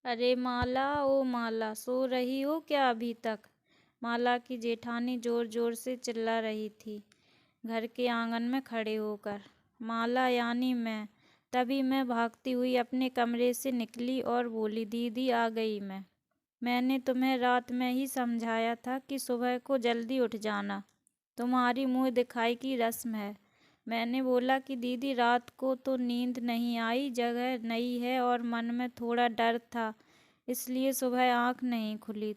अरे माला, ओ माला, सो रही हो क्या अभी तक? माला की जेठानी जोर जोर से चिल्ला रही थी घर के आंगन में खड़े होकर। माला यानी मैं। तभी मैं भागती हुई अपने कमरे से निकली और बोली, दीदी आ गई मैं। मैंने तुम्हें रात में ही समझाया था कि सुबह को जल्दी उठ जाना, तुम्हारी मुंह दिखाई की रस्म है। मैंने बोला कि दीदी रात को तो नींद नहीं आई, जगह नई है और मन में थोड़ा डर था, इसलिए सुबह आँख नहीं खुली।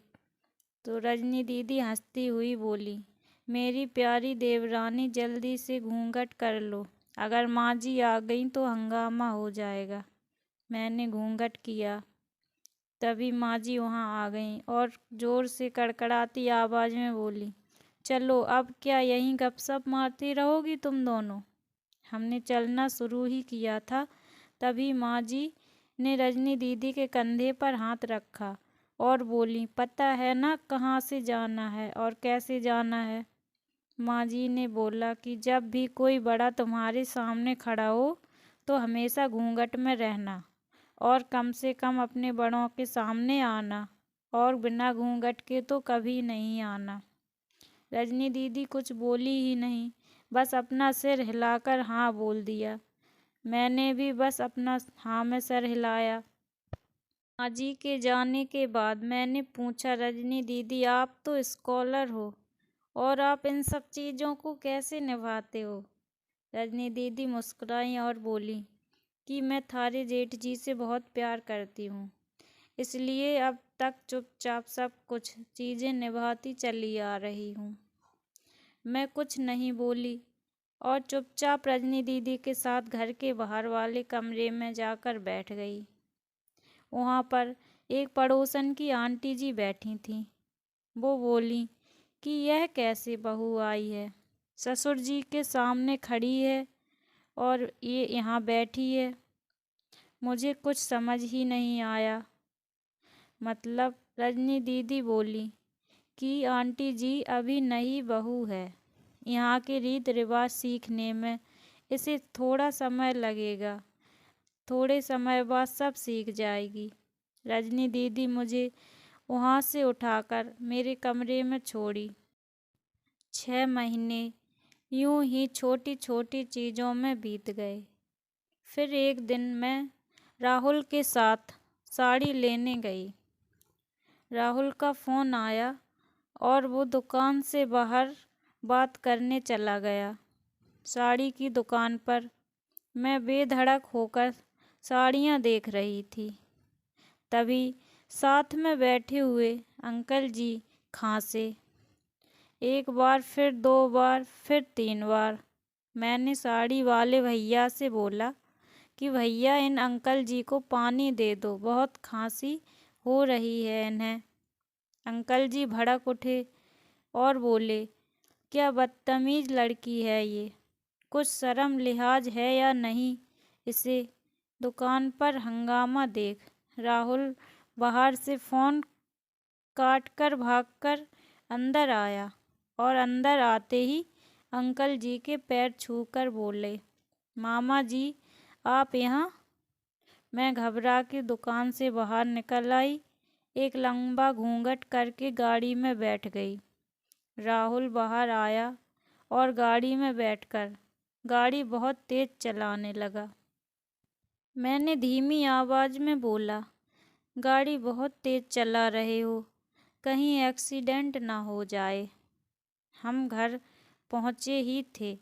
तो रजनी दीदी हंसती हुई बोली, मेरी प्यारी देवरानी जल्दी से घूंघट कर लो, अगर माँ जी आ गई तो हंगामा हो जाएगा। मैंने घूंघट किया। तभी माँ जी वहाँ आ गईं और जोर से कड़कड़ाती आवाज़ में बोली, चलो अब क्या यहीं गपशप मारती रहोगी तुम दोनों? हमने चलना शुरू ही किया था, तभी माँ जी ने रजनी दीदी के कंधे पर हाथ रखा और बोली, पता है ना कहाँ से जाना है और कैसे जाना है? माँ जी ने बोला कि जब भी कोई बड़ा तुम्हारे सामने खड़ा हो तो हमेशा घूंघट में रहना और कम से कम अपने बड़ों के सामने आना, और बिना घूंघट के तो कभी नहीं आना। रजनी दीदी कुछ बोली ही नहीं, बस अपना सिर हिलाकर हाँ बोल दिया। मैंने भी बस अपना हाँ में सर हिलाया। माँ जी के जाने के बाद मैंने पूछा, रजनी दीदी आप तो स्कॉलर हो और आप इन सब चीज़ों को कैसे निभाते हो? रजनी दीदी मुस्कुराई और बोली कि मैं थारे जेठ जी से बहुत प्यार करती हूँ, इसलिए अब तक चुपचाप सब कुछ चीज़ें निभाती चली आ रही हूँ। मैं कुछ नहीं बोली और चुपचाप रजनी दीदी के साथ घर के बाहर वाले कमरे में जाकर बैठ गई। वहाँ पर एक पड़ोसन की आंटी जी बैठी थीं। वो बोली कि यह कैसे बहू आई है, ससुर जी के सामने खड़ी है और ये यहाँ बैठी है। मुझे कुछ समझ ही नहीं आया। मतलब रजनी दीदी बोली कि आंटी जी अभी नई बहू है, यहाँ के रीत रिवाज सीखने में इसे थोड़ा समय लगेगा, थोड़े समय बाद सब सीख जाएगी। रजनी दीदी मुझे वहाँ से उठाकर मेरे कमरे में छोड़ी। 6 महीने यूं ही छोटी छोटी चीज़ों में बीत गए। फिर एक दिन मैं राहुल के साथ साड़ी लेने गई। राहुल का फ़ोन आया और वो दुकान से बाहर बात करने चला गया। साड़ी की दुकान पर मैं बेधड़क होकर साड़ियाँ देख रही थी। तभी साथ में बैठे हुए अंकल जी खांसे। एक बार, फिर 2 बार, फिर 3 बार। मैंने साड़ी वाले भैया से बोला कि भैया इन अंकल जी को पानी दे दो, बहुत खांसी हो रही है इन्हें। अंकल जी भड़क उठे और बोले, क्या बदतमीज लड़की है ये, कुछ शर्म लिहाज है या नहीं इसे? दुकान पर हंगामा देख राहुल बाहर से फ़ोन काटकर भागकर अंदर आया और अंदर आते ही अंकल जी के पैर छूकर बोले, मामा जी आप यहाँ? मैं घबरा के दुकान से बाहर निकल आई, एक लंबा घूंघट करके गाड़ी में बैठ गई। राहुल बाहर आया और गाड़ी में बैठकर गाड़ी बहुत तेज चलाने लगा। मैंने धीमी आवाज़ में बोला, गाड़ी बहुत तेज चला रहे हो, कहीं एक्सीडेंट ना हो जाए। हम घर पहुँचे ही थे,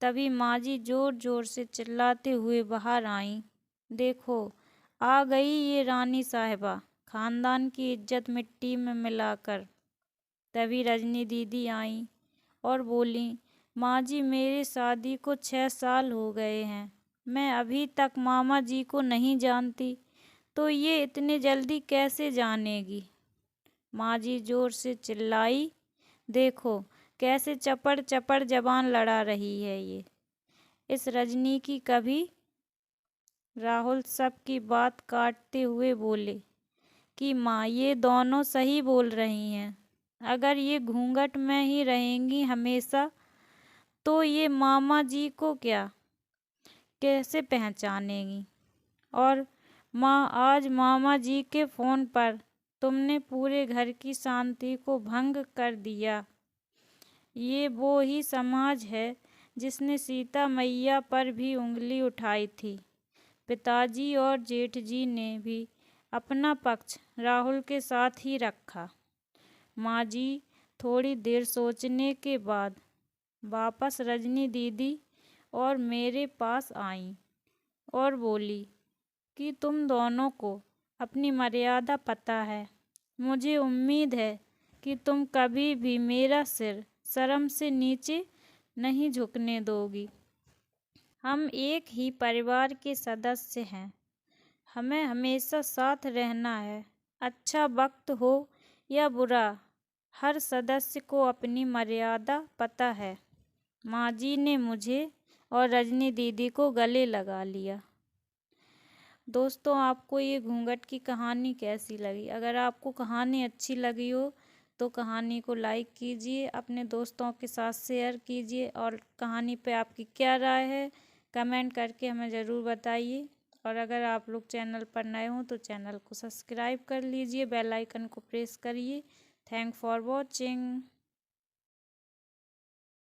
तभी माँ जी ज़ोर ज़ोर से चिल्लाते हुए बाहर आईं, देखो आ गई ये रानी साहिबा, खानदान की इज्जत मिट्टी में मिलाकर। तभी रजनी दीदी आईं और बोली, माँ जी मेरी शादी को 6 साल हो गए हैं, मैं अभी तक मामा जी को नहीं जानती, तो ये इतने जल्दी कैसे जानेगी? माँ जी जोर से चिल्लाई, देखो कैसे चपड़ चपड़ जबान लड़ा रही है ये, इस रजनी की कभी। राहुल सबकी बात काटते हुए बोले कि माँ ये दोनों सही बोल रही हैं, अगर ये घूंघट में ही रहेंगी हमेशा तो ये मामा जी को क्या कैसे पहचानेगी? और माँ, आज मामा जी के फ़ोन पर तुमने पूरे घर की शांति को भंग कर दिया। ये वो ही समाज है जिसने सीता मैया पर भी उंगली उठाई थी। पिताजी और जेठ जी ने भी अपना पक्ष राहुल के साथ ही रखा। माँ जी थोड़ी देर सोचने के बाद वापस रजनी दीदी और मेरे पास आईं और बोली कि तुम दोनों को अपनी मर्यादा पता है। मुझे उम्मीद है कि तुम कभी भी मेरा सिर शर्म से नीचे नहीं झुकने दोगी। हम एक ही परिवार के सदस्य हैं। हमें हमेशा साथ रहना है। अच्छा वक्त हो या बुरा, हर सदस्य को अपनी मर्यादा पता है। माँ जी ने मुझे और रजनी दीदी को गले लगा लिया। दोस्तों, आपको ये घूंघट की कहानी कैसी लगी? अगर आपको कहानी अच्छी लगी हो तो कहानी को लाइक कीजिए, अपने दोस्तों के साथ शेयर कीजिए और कहानी पे आपकी क्या राय है कमेंट करके हमें ज़रूर बताइए। और अगर आप लोग चैनल पर नए हों तो चैनल को सब्सक्राइब कर लीजिए, बेल आइकन को प्रेस करिए। Thank for watching.